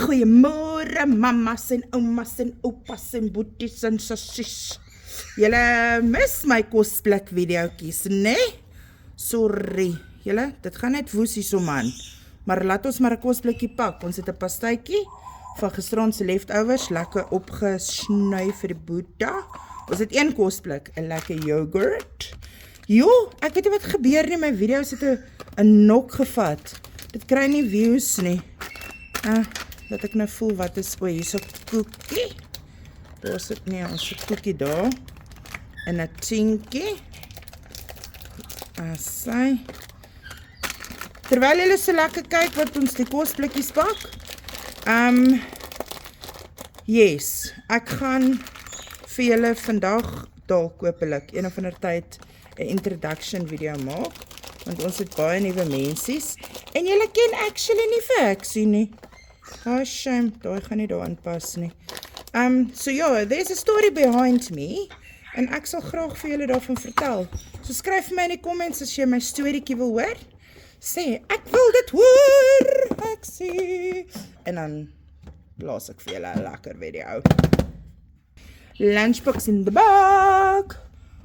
Goeiemôre mamas en oumas en oupas en boeties en sassies. Julle mis my kosblik videoetjies, né? Sorry. Julle, dit gaan net woesie so man. Maar laat ons maar 'n kosblikkie pak. Ons het 'n pastytjie van gisterand se leftovers, lekker opgesny vir die Boeta. Ons het een kosblik, 'n lekker yoghurt. Jo, ek weet nie wat gebeur nie, my video's het 'n nok gevat. Dit kry nie views nie. Dat ek nou voel wat is, hier is 'n koekie. Daar is dit nie, ons het koekie daar. En 'n tientjie. Asai. Terwyl julle so lekker kyk wat ons die kosblikkies pak. Yes, ek gaan vir julle vandag dalk hopelik een of ander tyd 'n introduction video maak, want ons het baie nuwe mensies en julle ken actually nie vir ek sien nie. Oh shame, daai gaan nie daarin pas nie. So ja, there's a story behind me en ek sal graag vir julle daarvan vertel. So skryf vir my in die comments as jy my storieetjie wil hoor. Sê, ek wil dit hoor, ek sê. En dan blaas ek vir julle 'n lekker video. Lunchbox in the bag.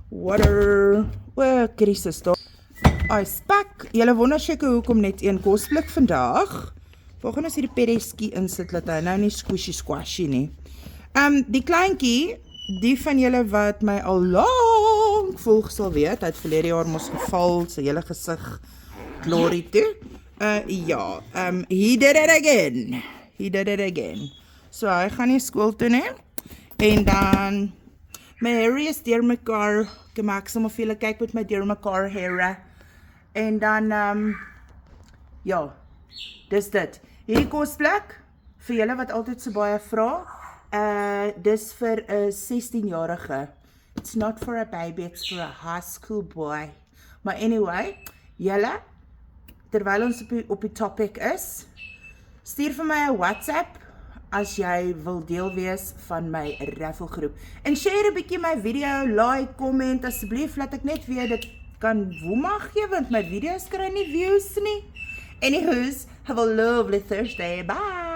Water. Krisis daar. Ice pack. Julle wonder seker hoekom net een kosblik vandag. Waar gaan ons hierdie pereskie insit, dat hy nou nie squishy nie. Die kleintjie, die van julle wat my al lank volg sal weet, hy het verlede jaar mos geval, sy hele gesig glory toe. Ja, he did it again. So hy gaan nie skool toe nie. En dan, my hair is deur mekaar, ek maak sommer vir julle kyk met my deur mekaar hair. En dan, ja, dis dit. Hierdie kosblik, vir julle wat altyd so baie vra, dis vir 'n 16-jarige. It's not for a baby, it's for a high school boy. Maar anyway, julle, terwyl ons op die topic is, stuur vir my 'n WhatsApp as jy wil deel wees van my rafflegroep. En share 'n bietjie my video, like, comment asseblief, laat ek net weet dit kan woemag gee, want my video's kry nie views nie. Anywho's, have a lovely Thursday. Bye!